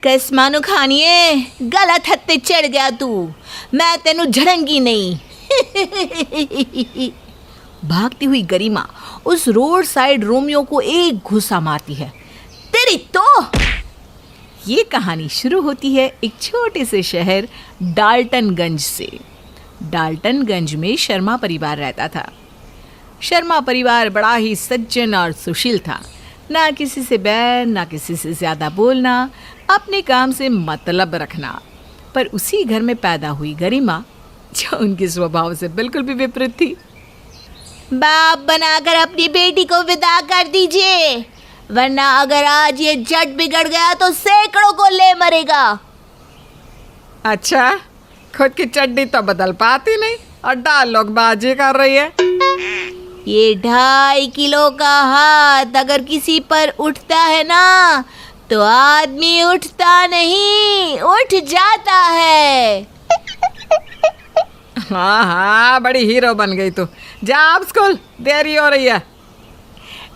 कस मानो खानिए, गलत हत्ते चढ़ गया तू। मैं तेनू झड़ंगी नहीं। भागती हुई गरिमा उस रोड साइड रोमियो को एक घुसा मारती है। तेरी तो ये कहानी शुरू होती है एक छोटे से शहर डाल्टनगंज से। डाल्टनगंज में शर्मा परिवार रहता था। शर्मा परिवार बड़ा ही सज्जन और सुशील था। ना किसी से बैर, ना किसी से ज्यादा बोलना, अपने काम से मतलब रखना। पर उसी घर में पैदा हुई गरिमा, जो उनके स्वभाव से बिल्कुल भी विपरीत थी। बाप बनाकर अपनी बेटी को विदा कर दीजिए, वरना अगर आज ये जट बिगड़ गया तो सैकड़ों को ले मरेगा। अच्छा, खुद की चड्डी तो बदल पाती नहीं और डायलॉग बाजी कर रही है। ये 2.5 किलो का हाथ अगर किसी पर उठता है ना, तो आदमी उठता नहीं, उठ जाता है। हाँ, बड़ी हीरो बन गई तू। जा अब स्कूल, देरी हो रही है।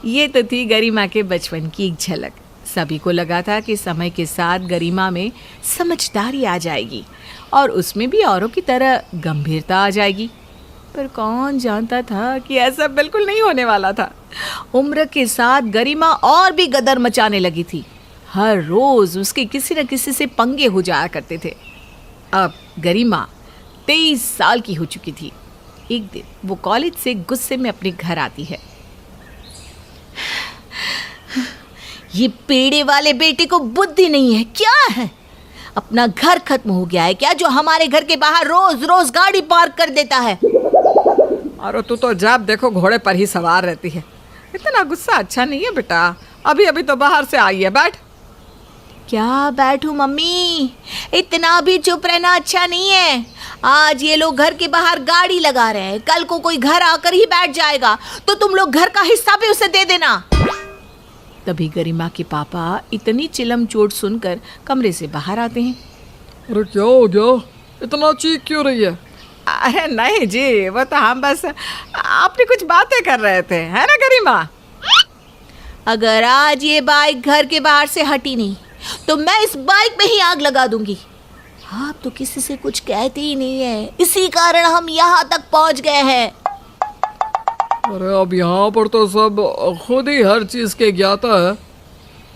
ये तो थी गरिमा के बचपन की एक झलक। सभी को लगा था कि समय के साथ गरिमा में समझदारी आ जाएगी और उसमें भी औरों की तरह गंभीरता आ जाएगी। पर कौन जानता था कि ऐसा बिल्कुल नहीं होने वाला था। उम्र के साथ गरिमा और भी गदर मचाने लगी थी। हर रोज उसके किसी न किसी से पंगे हो जाया करते थे। अब गरिमा 23 साल की हो चुकी थी। एक दिन वो कॉलेज से गुस्से में अपने घर आती है। ये पेड़े वाले बेटे को बुद्धि नहीं है क्या है? अपना घर खत्म हो गया है क्या, जो हमारे घर के बाहर रोज रोज गाड़ी पार्क कर देता है? और तू तो जब देखो घोड़े पर ही सवार रहती है। इतना गुस्सा अच्छा नहीं है बेटा। अभी अभी तो बाहर से आई है, बैठ। क्या बैठूं मम्मी? इतना भी चुप रहना अच्छा नहीं है। आज ये लोग घर के बाहर गाड़ी लगा रहे हैं, कल को कोई घर आकर ही बैठ जाएगा तो तुम लोग घर का हिस्सा भी उसे दे देना। तभी गरिमा के पापा इतनी चिलम चोट सुनकर कमरे से बाहर आते हैं। अरे क्या हो गया? इतना चीख क्यों रही है? अरे नहीं जी, वो तो हम बस अपनी कुछ बातें कर रहे थे, है ना गरिमा? अगर आज ये बाइक घर के बाहर से हटी नहीं तो मैं इस बाइक में ही आग लगा दूंगी। आप तो किसी से कुछ कहते ही नहीं है, इसी कारण हम यहाँ तक पहुँच गए हैं। अरे अब यहाँ पर तो सब खुद ही हर चीज़ के ज्ञाता है।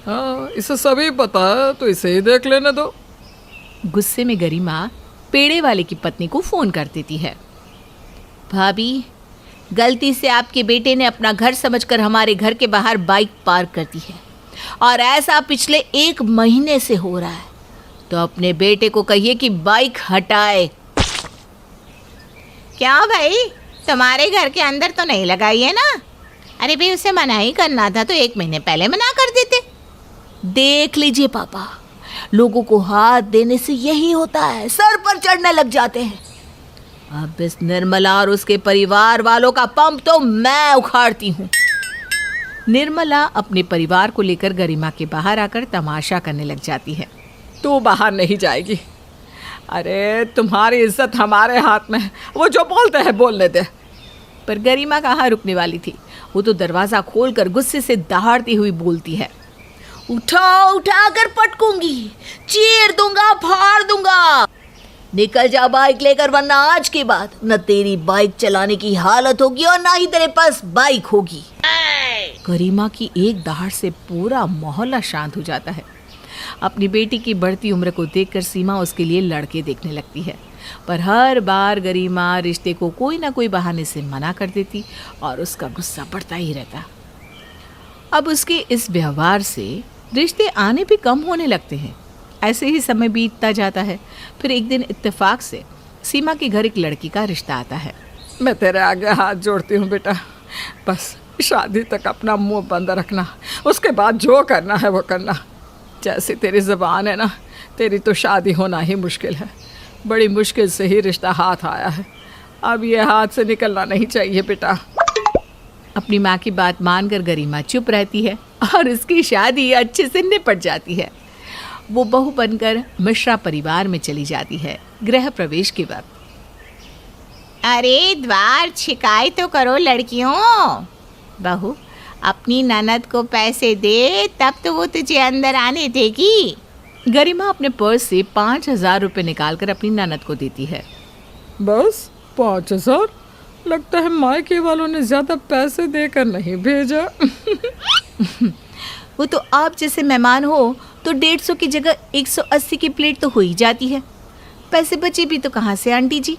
हाँ, इसे सभी पता है, तो इसे ही देख लेने दो। गुस्से में गरिमा पेड़े वाले की पत्नी को फोन कर देती है। भाभी, गलती से आपके बेटे ने अपना घर समझकर हमारे घर के बाहर बाइक पार्क कर दी है और ऐसा पिछले 1 महीने से हो रहा है। तो अपने बेटे को कहिए कि बाइक हटाए। क्या भाई, तुम्हारे घर के अंदर तो नहीं लगाई है ना? अरे भाई, उसे मना ही करना था तो 1 महीने पहले मना कर देते। देख लीजिए पापा, लोगों को हाथ देने से यही होता है, सर पर चढ़ने लग जाते हैं। अब इस निर्मला और उसके परिवार वालों का पंप तो मैं उखाड़ती हूँ। निर्मला अपने परिवार को लेकर गरिमा के बाहर आकर तमाशा करने लग जाती है। तू बाहर नहीं जाएगी। अरे तुम्हारी इज्जत हमारे हाथ में है, वो जो बोलते हैं बोलने दे। पर गरिमा कहाँ रुकने वाली थी। वो तो दरवाज़ा खोलकर गुस्से से दहाड़ती हुई बोलती है। उठा कर पटकूंगी, चीर दूंगा, फाड़ दूंगा। निकल जा बाइक लेकर, वरना आज के बाद न तेरी बाइक चलाने की हालत होगी और ना ही तेरे पास बाइक होगी। गरिमा की एक दहाड़ से पूरा मोहल्ला शांत हो जाता है। अपनी बेटी की बढ़ती उम्र को देखकर सीमा उसके लिए लड़के देखने लगती है, पर हर बार गरिमा रिश्ते को कोई ना कोई बहाने से मना कर देती और उसका गुस्सा बढ़ता ही रहता। अब उसके इस व्यवहार से रिश्ते आने भी कम होने लगते हैं। ऐसे ही समय बीतता जाता है। फिर एक दिन इत्तेफाक से सीमा के घर एक लड़की का रिश्ता आता है। मैं तेरे आगे हाथ जोड़ती हूँ बेटा, बस शादी तक अपना मुंह बंद रखना, उसके बाद जो करना है वो करना। जैसी तेरी ज़बान है ना, तेरी तो शादी होना ही मुश्किल है। बड़ी मुश्किल से ही रिश्ता हाथ आया है, अब ये हाथ से निकलना नहीं चाहिए बेटा। अपनी माँ की बात मानकर गरिमा चुप रहती है और उसकी शादी अच्छे से निपट जाती है। वो बहू बनकर मिश्रा परिवार में चली जाती है गृह प्रवेश के वक्त। अरे द्वार छिकाई तो करो लड़कियों। बहू, अपनी ननद को पैसे दे, तब तो वो तुझे अंदर आने देगी। गरिमा अपने पर्स से 5,000 रुपये निकालकर अपनी ननद को देती है। बस 5,000? लगता है मायके वालों ने ज़्यादा पैसे देकर नहीं भेजा। वो तो आप जैसे मेहमान हो तो 150 की जगह 180 की प्लेट तो हो ही जाती है। पैसे बचे भी तो कहाँ से आंटी जी?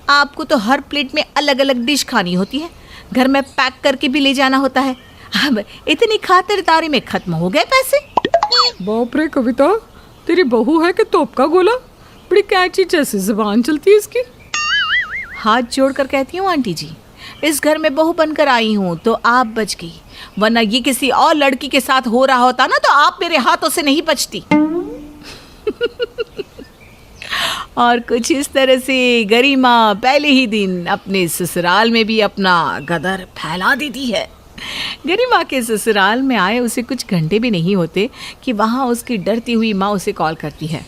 आपको तो हर प्लेट में अलग अलग डिश खानी होती है, घर में पैक करके भी ले जाना होता है। अब इतनी खातिरदारी में खत्म हो गए पैसे। बाप रे कविता, तेरी बहू है कि तोप का गोला? बड़ी कैची जैसी जुबान चलती है इसकी। हाथ जोड़कर कहती हूँ आंटी जी, इस घर में बहू बनकर आई हूँ तो आप बच गई, वरना ये किसी और लड़की के साथ हो रहा होता ना तो आप मेरे हाथों से नहीं बचती। और कुछ इस तरह से गरिमा पहले ही दिन अपने ससुराल में भी अपना गदर फैला देती है। गरिमा के ससुराल में आए उसे कुछ घंटे भी नहीं होते कि वहाँ उसकी डरती हुई माँ उसे कॉल करती है।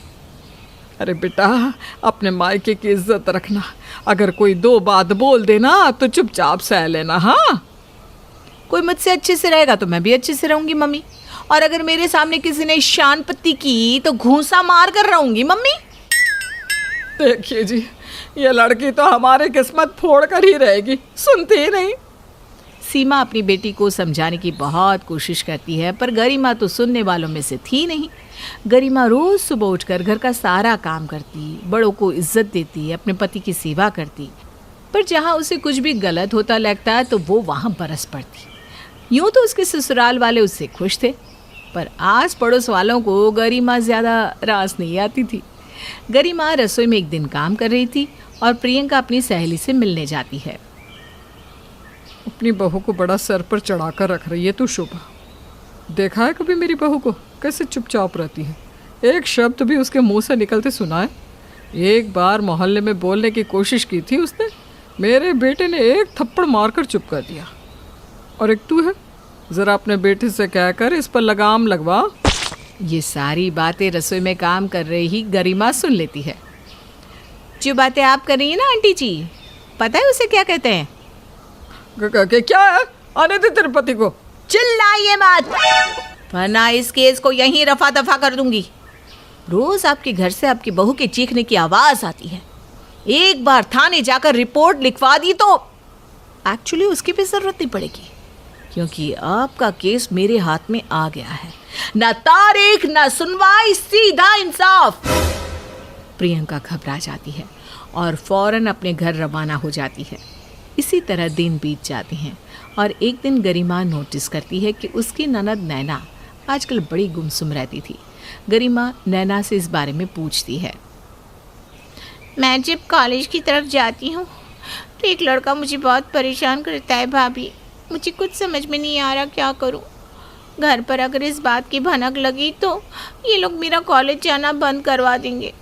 अरे बेटा, अपने मायके की इज्जत रखना, अगर कोई 2 बात बोल देना तो चुपचाप सह लेना। हाँ, कोई मुझसे अच्छे से रहेगा तो मैं भी अच्छे से रहूंगी मम्मी, और अगर मेरे सामने किसी ने शान पत्ती की तो घूंसा मार कर रहूंगी मम्मी। देखिए जी, ये लड़की तो हमारी किस्मत फोड़ कर ही रहेगी, सुनती ही नहीं। सीमा अपनी बेटी को समझाने की बहुत कोशिश करती है, पर गरिमा तो सुनने वालों में से थी नहीं। गरिमा रोज सुबह उठकर घर का सारा काम करती, बड़ों को इज्जत देती, अपने पति की सेवा करती, पर जहाँ उसे कुछ भी गलत होता लगता है तो वो वहाँ बरस पड़ती। यूँ तो उसके ससुराल वाले उससे खुश थे, पर आस पड़ोस वालों को गरिमा ज़्यादा रास नहीं आती थी। गरिमा रसोई में एक दिन काम कर रही थी और प्रियंका अपनी सहेली से मिलने जाती है। अपनी बहू को बड़ा सर पर चढ़ाकर रख रही है तू शोभा। देखा है कभी मेरी बहू को कैसे चुपचाप रहती है? एक शब्द भी उसके मुंह से निकलते सुना है? एक बार मोहल्ले में बोलने की कोशिश की थी उसने, मेरे बेटे ने एक थप्पड़ मारकर चुप कर दिया। और एक तू है, ज़रा अपने बेटे से कहकर इस पर लगाम लगवा। ये सारी बातें रसोई में काम कर रही ही गरिमा सुन लेती है। जो बातें आप कर रही हैं ना आंटी जी, पता है उसे क्या कहते हैं? क्या है? आने दे तेरे पति को। चिल्लाइए मत, वरना इस केस को यहीं रफा दफा कर दूंगी। रोज आपके घर से आपकी बहू के चीखने की आवाज आती है। एक बार थाने जाकर रिपोर्ट लिखवा दी तो एक्चुअली उसकी भी जरूरत नहीं पड़ेगी, क्योंकि आपका केस मेरे हाथ में आ गया है। ना तारीख ना सुनवाई, सीधा इंसाफ। प्रियंका घबरा जाती है और फौरन अपने घर रवाना हो जाती है। इसी तरह दिन बीत जाते हैं और एक दिन गरिमा नोटिस करती है कि उसकी ननद नैना आजकल बड़ी गुमसुम रहती थी। गरिमा नैना से इस बारे में पूछती है। मैं जब कॉलेज की तरफ जाती हूँ तो एक लड़का मुझे बहुत परेशान करता है भाभी। मुझे कुछ समझ में नहीं आ रहा क्या करूँ। घर पर अगर इस बात की भनक लगी तो ये लोग मेरा कॉलेज जाना बंद करवा देंगे।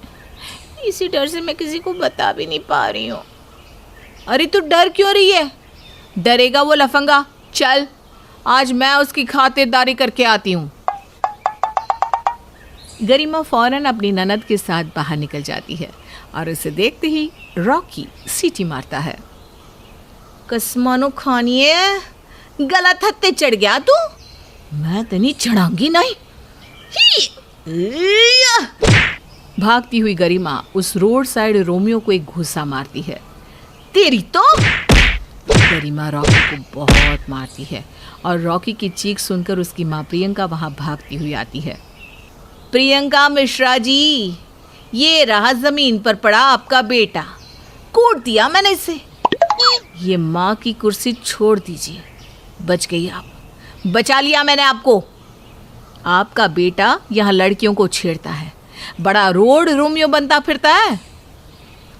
इसी डर से मैं किसी को बता भी नहीं पा रही हूँ। अरे तू डर क्यों रही है? डरेगा वो लफंगा। चल, आज मैं उसकी खातिरदारी करके आती हूँ। गरिमा फौरन अपनी ननद के साथ बाहर निकल जाती है और उसे देखते ही रॉकी सीटी मारता है। कसमानो खानिए, गलत हत्ते चढ़ गया तू। मैं तनी चढ़ाऊंगी नहीं। भागती हुई गरिमा उस रोड साइड रोमियो को एक घूसा मारती है। तेरी तो। गरिमा रॉकी को बहुत मारती है और रॉकी की चीख सुनकर उसकी माँ प्रियंका वहाँ भागती हुई आती है। प्रियंका मिश्रा जी, ये रहा जमीन पर पड़ा आपका बेटा, कूट दिया मैंने इसे। ये माँ की कुर्सी छोड़ दीजिए। बच गई आप, बचा लिया मैंने आपको। आपका बेटा यहाँ लड़कियों को छेड़ता है, बड़ा रोड रोमियो बनता फिरता है।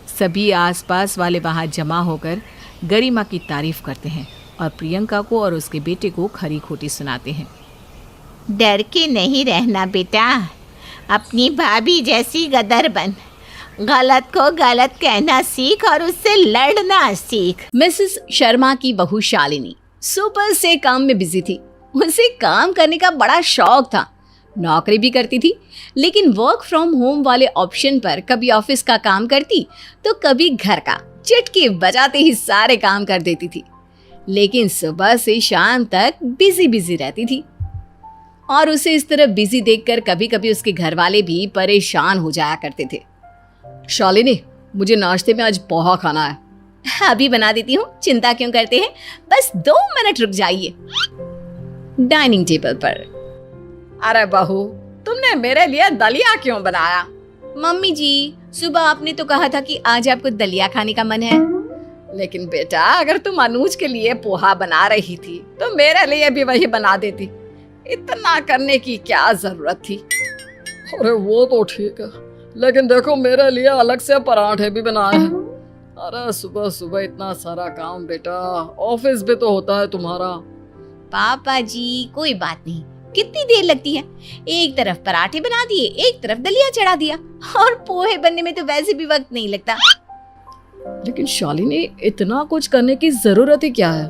सभी आसपास वाले वहाँ जमा होकर गरिमा की तारीफ करते हैं और प्रियंका को और उसके बेटे को खरी खोटी सुनाते हैं। डर के नहीं रहना बेटा, अपनी भाभी जैसी गदर बन। गलत को गलत कहना सीख और उससे लड़ना सीख। मिसेस शर्मा की बहू शालिनी सुबह से काम में बिजी थी। उसे काम करने का बड़ा शौक था। नौकरी भी करती थी, लेकिन वर्क फ्रॉम होम वाले ऑप्शन पर कभी ऑफिस का काम करती तो कभी घर का। चुटकी बजाते ही सारे काम कर देती थी, लेकिन सुबह से शाम तक बिजी रहती थी। और उसे इस तरह बिजी देखकर कभी कभी उसके घर वाले भी परेशान हो जाया करते थे। शालिनी, मुझे नाश्ते में आज पोहा खाना है। अभी बना देती हूँ, चिंता क्यों करते हैं, बस 2 मिनट रुक जाइए। डाइनिंग टेबल पर। अरे बहू, तुमने मेरे लिए दलिया क्यों बनाया? मम्मी जी, सुबह आपने तो कहा था कि आज आपको दलिया खाने का मन है। लेकिन बेटा, अगर तुम अनुज के लिए पोहा बना रही थी तो मेरे लिए भी वही बना देती। इतना करने की क्या जरूरत थी? अरे वो तो ठीक है, लेकिन देखो मेरे लिए अलग से पराठे भी बनाए हैं। अरे सुबह सुबह इतना सारा काम बेटा, ऑफिस भी तो होता है तुम्हारा। पापा जी कोई बात नहीं, कितनी देर लगती है, एक तरफ पराठे बना दिए, एक तरफ दलिया चढ़ा दिया, और पोहे बनने में तो वैसे भी वक्त नहीं लगता। लेकिन शालिनी, इतना कुछ करने की जरूरत ही क्या है?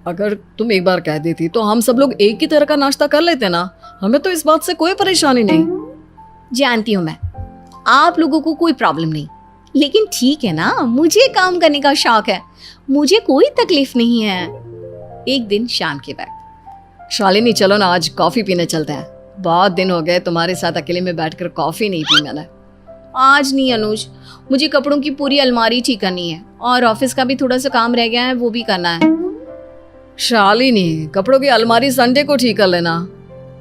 अगर तुम एक बार कह देती तो हम सब लोग एक ही तरह का नाश्ता कर लेते ना। हमें तो इस बात से कोई परेशानी नहीं। जानती हूँ मैं, आप लोगों को कोई प्रॉब्लम नहीं, लेकिन ठीक है ना, मुझे काम करने का शौक है, मुझे कोई तकलीफ नहीं है। एक दिन शाम के वक्त, शालिनी चलो ना, आज कॉफी पीने चलते हैं। बहुत दिन हो गए तुम्हारे साथ अकेले में बैठकर कॉफी नहीं पी मैंने। आज नहीं अनुज, मुझे कपड़ों की पूरी अलमारी ठीक करनी है और ऑफिस का भी थोड़ा सा काम रह गया है, वो भी करना है। शालिनी, कपड़ों की अलमारी संडे को ठीक कर लेना,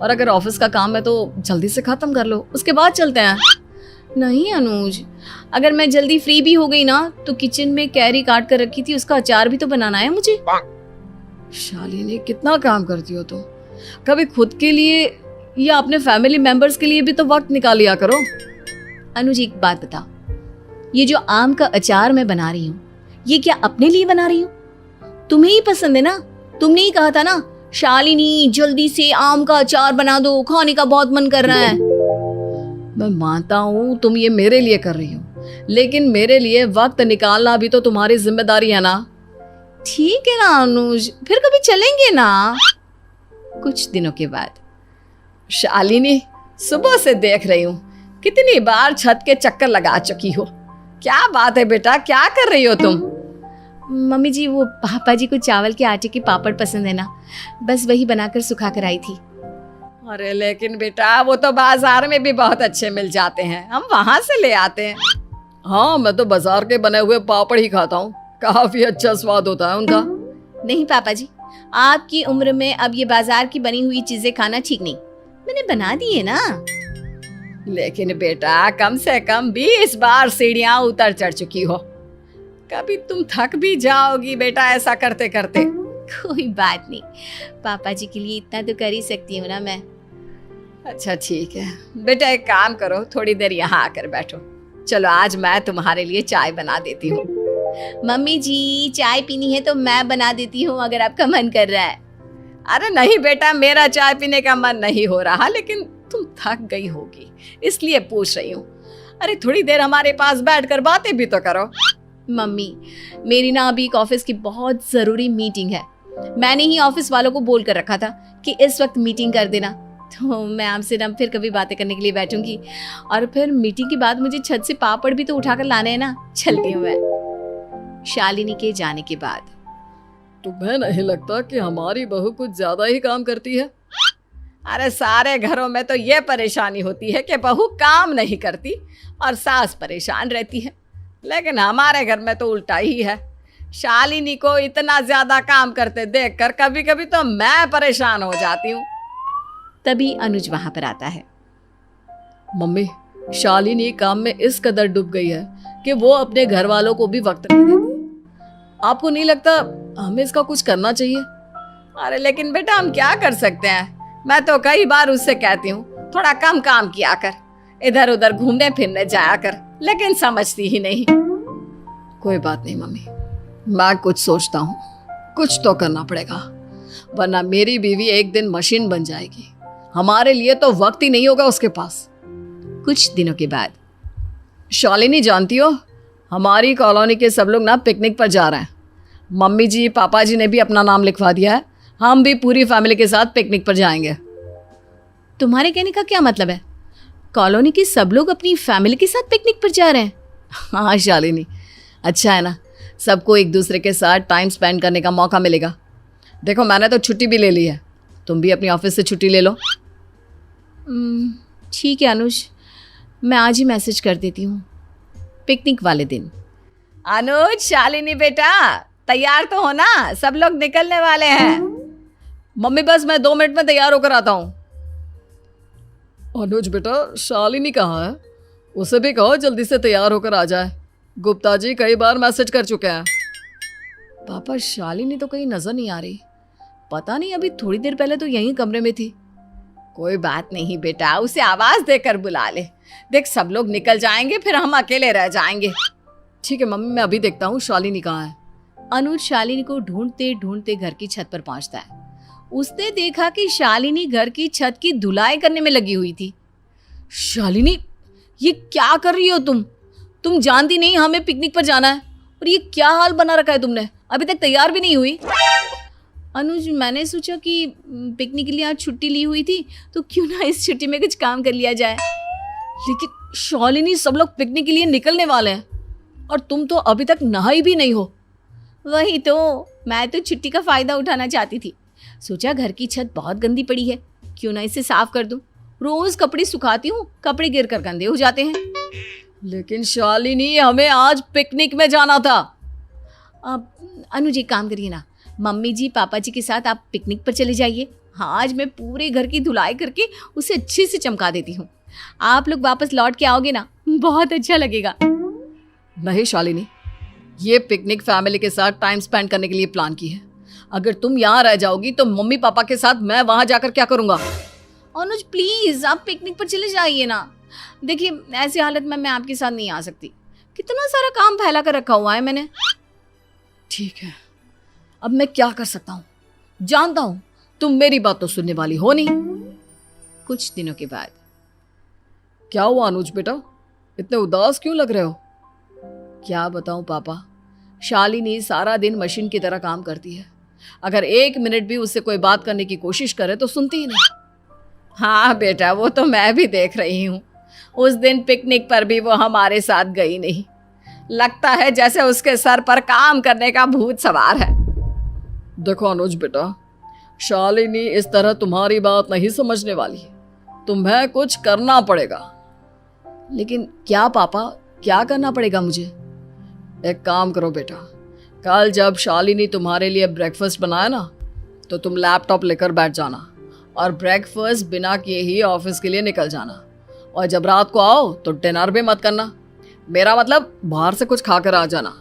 और अगर ऑफिस का काम है तो जल्दी से खत्म कर लो, उसके बाद चलते हैं। नहीं अनुज, अगर मैं जल्दी फ्री भी हो गई ना तो किचन में कैरी काट कर रखी थी, उसका अचार भी तो बनाना है मुझे। शालिनी, कितना काम करती हो तुम? कभी खुद के लिए या अपने फैमिली मेंबर्स के लिए भी तो वक्त निकाल लिया करो। अनुज एक बात बता, ये जो आम का अचार मैं बना रही हूँ, ये क्या अपने लिए बना रही हूँ? तुम्हें ही पसंद है ना, तुमने ही कहा था ना, शालिनी जल्दी से आम का अचार बना दो, खाने का बहुत मन कर रहा है। मैं मानता हूँ तुम ये मेरे लिए कर रही हो, लेकिन मेरे लिए वक्त निकालना भी तो तुम्हारी जिम्मेदारी है ना। ठीक है ना अनुज, फिर कभी चलेंगे ना। कुछ दिनों के बाद, शालिनी, सुबह से देख रही हूँ कितनी बार छत के चक्कर लगा चुकी हो। क्या बात है बेटा, क्या कर रही हो तुम? मम्मी जी, वो पापा जी को चावल के आटे के पापड़ पसंद है ना, बस वही बनाकर सुखा कर आई थी। अरे लेकिन बेटा, वो तो बाजार में भी बहुत अच्छे मिल जाते हैं, हम वहां से ले आते हैं। हाँ, मैं तो बाजार के बने हुए पापड़ ही खाता हूँ, काफी अच्छा स्वाद होता है उनका। नहीं पापा जी, आपकी उम्र में अब ये बाजार की बनी हुई चीजें खाना ठीक नहीं, मैंने बना दी है ना। लेकिन बेटा, कम से कम 20 बार सीढ़ियां उतर चढ़ चुकी हो, कभी तुम थक भी जाओगी बेटा ऐसा करते करते। कोई बात नहीं, पापा जी के लिए इतना तो कर ही सकती हूँ ना मैं। अच्छा ठीक है बेटा, एक काम करो, थोड़ी देर यहाँ आकर बैठो। चलो आज मैं तुम्हारे लिए चाय बना देती हूँ। मम्मी जी, चाय पीनी है तो मैं बना देती हूँ अगर आपका मन कर रहा है। अरे नहीं बेटा, मेरा चाय पीने का मन नहीं हो रहा, लेकिन तुम थक गई होगी इसलिए पूछ रही हूँ। अरे थोड़ी देर हमारे पास बैठकर बातें भी तो करो। मम्मी, मेरी ना अभी एक ऑफिस की बहुत ज़रूरी मीटिंग है, मैंने ही ऑफिस वालों को बोल कर रखा था कि इस वक्त मीटिंग कर देना, तो मैं आपसे ना फिर कभी बातें करने के लिए बैठूंगी, और फिर मीटिंग के बाद मुझे छत से पापड़ भी तो उठाकर लाने हैं ना। चलती हूँ मैं। शालिनी के जाने के बाद, तुम्हें नहीं लगता कि हमारी बहू कुछ ज्यादा ही काम करती है? अरे सारे घरों में तो ये परेशानी होती है कि बहू काम नहीं करती और सास परेशान रहती है, लेकिन हमारे घर में तो उल्टा ही है। शालिनी को इतना ज्यादा काम करते देखकर कभी कभी तो मैं परेशान हो जाती हूँ। तभी अनुज वहां पर आता है। मम्मी, शालिनी काम में इस कदर डूब गई है कि वो अपने घर वालों को भी वक्त नहीं देती। आपको नहीं लगता हमें इसका कुछ करना चाहिए? अरे लेकिन बेटा, हम क्या कर सकते हैं? मैं तो कई बार उससे कहती हूँ थोड़ा कम काम किया कर, इधर उधर घूमने फिरने जाया कर, लेकिन समझती ही नहीं। कोई बात नहीं मम्मी, मैं कुछ सोचता हूँ, कुछ तो करना पड़ेगा, वरना मेरी बीवी एक दिन मशीन बन जाएगी, हमारे लिए तो वक्त ही नहीं होगा उसके पास। कुछ दिनों के बाद, शालिनी जानती हो, हमारी कॉलोनी के सब लोग ना पिकनिक पर जा रहे हैं। मम्मी जी पापा जी ने भी अपना नाम लिखवा दिया है, हम भी पूरी फैमिली के साथ पिकनिक पर जाएंगे। तुम्हारे कहने का क्या मतलब है? कॉलोनी के सब लोग अपनी फैमिली के साथ पिकनिक पर जा रहे हैं? हाँ शालिनी, अच्छा है ना, सबको एक दूसरे के साथ टाइम स्पेंड करने का मौका मिलेगा। देखो मैंने तो छुट्टी भी ले ली है, तुम भी अपनी ऑफिस से छुट्टी ले लो। ठीक है अनुज, मैं आज ही मैसेज कर देती हूँ। पिकनिक वाले दिन। अनुज, शालिनी बेटा, तैयार तो हो ना? सब लोग निकलने वाले हैं। मम्मी बस मैं 2 मिनट में तैयार होकर आता हूँ। अनुज बेटा, शालिनी कहाँ है? उसे भी कहो जल्दी से तैयार होकर आ जाए। गुप्ता जी कई बार मैसेज कर चुके हैं। पापा, शालिनी तो कहीं नजर नहीं आ रही। पता नहीं, अभी थोड़ी देर पहले तो यहीं कमरे में थी। कोई बात नहीं बेटा, उसे आवाज देकर बुला ले। देख, सब लोग निकल जाएंगे, फिर हम अकेले रह जाएंगे। ठीक है मम्मी, मैं अभी देखता हूँ शालिनी कहाँ है। अनुज शालिनी को ढूंढते ढूंढते घर की छत पर पहुंचता है। उसने देखा कि शालिनी घर की छत की धुलाई करने में लगी हुई थी। शालिनी, ये क्या कर रही हो तुम जानती नहीं हमें पिकनिक पर जाना है, और ये क्या हाल बना रखा है तुमने? अभी तक तैयार भी नहीं हुई। अनुज, मैंने सोचा कि पिकनिक के लिए आज छुट्टी ली हुई थी, तो क्यों ना इस छुट्टी में कुछ काम कर लिया जाए। लेकिन शालिनी, सब लोग पिकनिक के लिए निकलने वाले हैं और तुम तो अभी तक नहाई भी नहीं हो। वही तो, मैं तो छुट्टी का फायदा उठाना चाहती थी। सोचा घर की छत बहुत गंदी पड़ी है, क्यों ना इसे साफ कर दूं। रोज कपड़े सुखाती हूँ, कपड़े गिर कर गंदे हो जाते हैं। लेकिन शालिनी, हमें आज पिकनिक में जाना था। अब अनुज, एक काम करिए ना, मम्मी जी पापा जी के साथ आप पिकनिक पर चले जाइए। हाँ, आज मैं पूरे घर की धुलाई करके उसे अच्छे से चमका देती हूँ। आप लोग वापस लौट के आओगे ना, बहुत अच्छा लगेगा। नहीं शालिनी, ये पिकनिक फैमिली के साथ टाइम स्पेंड करने के लिए प्लान की है। अगर तुम यहाँ रह जाओगी तो मम्मी पापा के साथ मैं वहां जाकर क्या करूँगा? अनुज प्लीज, आप पिकनिक पर चले जाइए ना। देखिए, ऐसी हालत में मैं आपके साथ नहीं आ सकती। कितना सारा काम फैला कर रखा हुआ है मैंने। ठीक है, अब मैं क्या कर सकता हूँ? जानता हूँ तुम मेरी बात तो सुनने वाली हो नहीं। कुछ दिनों के बाद। क्या हुआ अनुज बेटा, इतने उदास क्यों लग रहे हो? क्या बताऊं पापा, शालिनी सारा दिन मशीन की तरह काम करती है। अगर 1 मिनट भी उससे कोई बात करने की कोशिश करे तो सुनती ही नहीं। हाँ बेटा, वो तो मैं भी देख रही हूँ। उस दिन पिकनिक पर भी वो हमारे साथ गई नहीं। लगता है जैसे उसके सर पर काम करने का भूत सवार है। देखो अनुज बेटा, शालिनी इस तरह तुम्हारी बात नहीं समझने वाली। तुम्हें कुछ करना पड़ेगा। लेकिन क्या पापा, क्या करना पड़ेगा मुझे? एक काम करो बेटा, कल जब शालिनी तुम्हारे लिए ब्रेकफास्ट बनाए ना, तो तुम लैपटॉप लेकर बैठ जाना और ब्रेकफास्ट बिना किए ही ऑफिस के लिए निकल जाना। और जब रात को आओ तो डिनर भी मत करना। मेरा मतलब बाहर से कुछ खाकर आ जाना।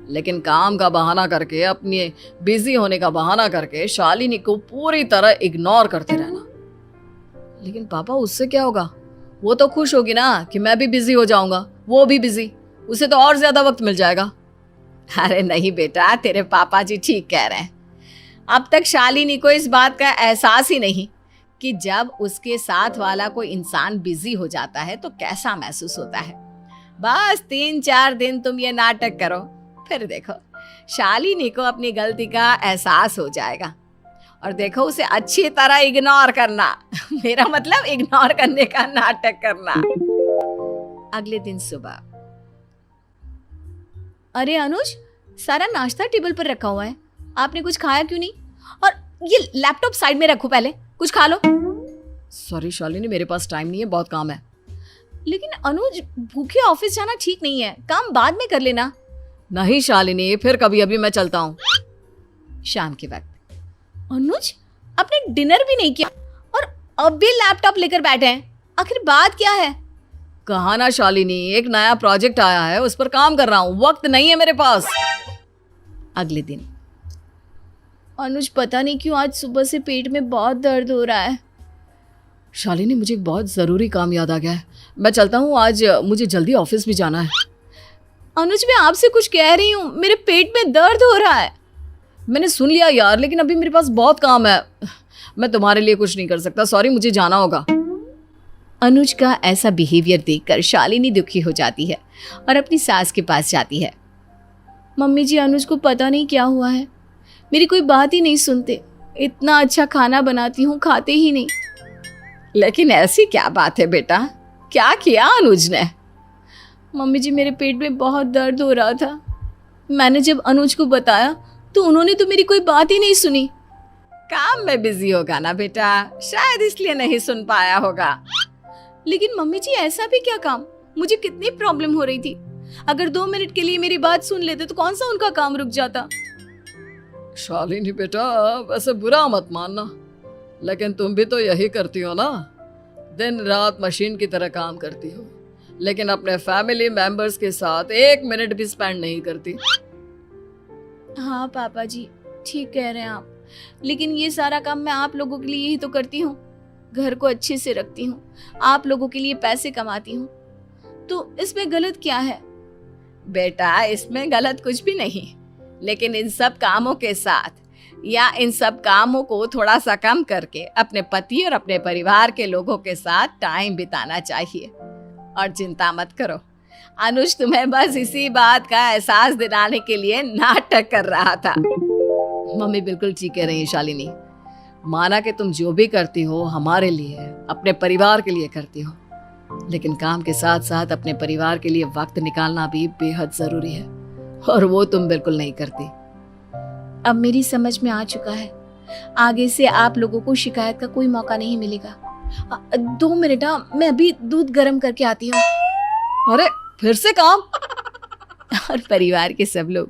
लेकिन काम का बहाना करके, अपने बिजी होने का बहाना करके शालिनी को पूरी तरह इग्नोर करते रहना। लेकिन पापा, उससे क्या होगा? वो तो खुश होगी ना कि मैं भी बिजी हो जाऊंगा, वो भी बिजी, उसे तो और ज्यादा वक्त मिल जाएगा। अरे नहीं बेटा, तेरे पापा जी ठीक कह रहे हैं। अब तक शालिनी को इस बात का एहसास ही नहीं कि जब उसके साथ वाला कोई इंसान बिजी हो जाता है तो कैसा महसूस होता है। बस 3-4 दिन तुम ये नाटक करो, फिर देखो शालिनी को अपनी गलती का एहसास हो जाएगा। और देखो, उसे अच्छी तरह इग्नोर करना। मेरा मतलब इग्नोर करने का नाटक करना। अगले दिन सुबह। अरे अनुज, सारा नाश्ता टेबल पर रखा हुआ है, आपने कुछ खाया क्यों नहीं? और ये लैपटॉप साइड में रखो, पहले कुछ खा लो। सॉरी शालिनी, मेरे पास टाइम नहीं है, बहुत काम है। लेकिन अनुज, भूखे ऑफिस जाना ठीक नहीं है, काम बाद में कर लेना। नहीं शालिनी, फिर कभी अभी मैं चलता हूँ। शाम के वक्त। अनुज, आपने डिनर भी नहीं किया और अब भी लैपटॉप लेकर बैठे हैं, आखिर बात क्या है? कहा ना शालिनी, एक नया प्रोजेक्ट आया है, उस पर काम कर रहा हूँ, वक्त नहीं है मेरे पास। अगले दिन। अनुज, पता नहीं क्यों आज सुबह से पेट में बहुत दर्द हो रहा है। शालिनी, मुझे एक बहुत ज़रूरी काम याद आ गया है, मैं चलता हूँ, आज मुझे जल्दी ऑफिस भी जाना है। अनुज, मैं आपसे कुछ कह रही हूँ, मेरे पेट में दर्द हो रहा है। मैंने सुन लिया यार, लेकिन अभी मेरे पास बहुत काम है, मैं तुम्हारे लिए कुछ नहीं कर सकता, सॉरी, मुझे जाना होगा। अनुज का ऐसा बिहेवियर देखकर शालिनी दुखी हो जाती है और अपनी सास के पास जाती है। मम्मी जी, अनुज को पता नहीं क्या हुआ है, मेरी कोई बात ही नहीं सुनते। इतना अच्छा खाना बनाती हूँ, खाते ही नहीं। लेकिन ऐसी क्या बात है बेटा, क्या किया अनुज ने? मम्मी जी, मेरे पेट में बहुत दर्द हो रहा था। मैंने जब अनुज को बताया तो उन्होंने तो मेरी कोई बात ही नहीं सुनी। काम में बिजी होगा ना बेटा, शायद इसलिए नहीं सुन पाया होगा। लेकिन मम्मी जी ऐसा भी क्या काम, मुझे कितनी प्रॉब्लम हो रही थी। अगर 2 मिनट के लिए मेरी बात सुन लेते तो कौन सा उनका काम रुक जाता। शालिनी बेटा, वैसे बुरा मत मानना, लेकिन तुम भी तो यही करती हो ना, दिन रात मशीन की तरह काम करती हो, लेकिन अपने फैमिली मेंबर्स के साथ 1 मिनट भी स्पेंड नहीं करती। हाँ पापा जी, ठीक कह रहे हैं आप, लेकिन ये सारा काम मैं आप लोगों के लिए ही तो करती हूँ। घर को अच्छे से रखती हूँ, आप लोगों के लिए पैसे कमाती हूँ, तो इसमें गलत क्या है। बेटा इसमें गलत कुछ भी नहीं, लेकिन इन सब कामों के साथ या इन सब कामों को थोड़ा सा कम करके अपने पति और अपने परिवार के लोगों के साथ टाइम बिताना चाहिए। और चिंता मत करो, अनुज तुम्हें बस इसी बात का एहसास दिलाने के लिए नाटक कर रहा था। मम्मी बिल्कुल ठीक कह रही है शालिनी, माना कि तुम जो भी करती हो हमारे लिए, अपने परिवार के लिए करती हो, लेकिन काम के साथ साथ अपने परिवार के लिए वक्त निकालना भी बेहद जरूरी है, और वो तुम बिल्कुल नहीं करती। अब मेरी समझ में आ चुका है, आगे से आप लोगों को शिकायत का कोई मौका नहीं मिलेगा। 2 मिनट, मैं अभी दूध गर्म करके आती हूँ। अरे फिर से काम? और परिवार के सब लोग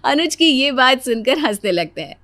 अनुज की ये बात सुनकर हंसने लगते हैं।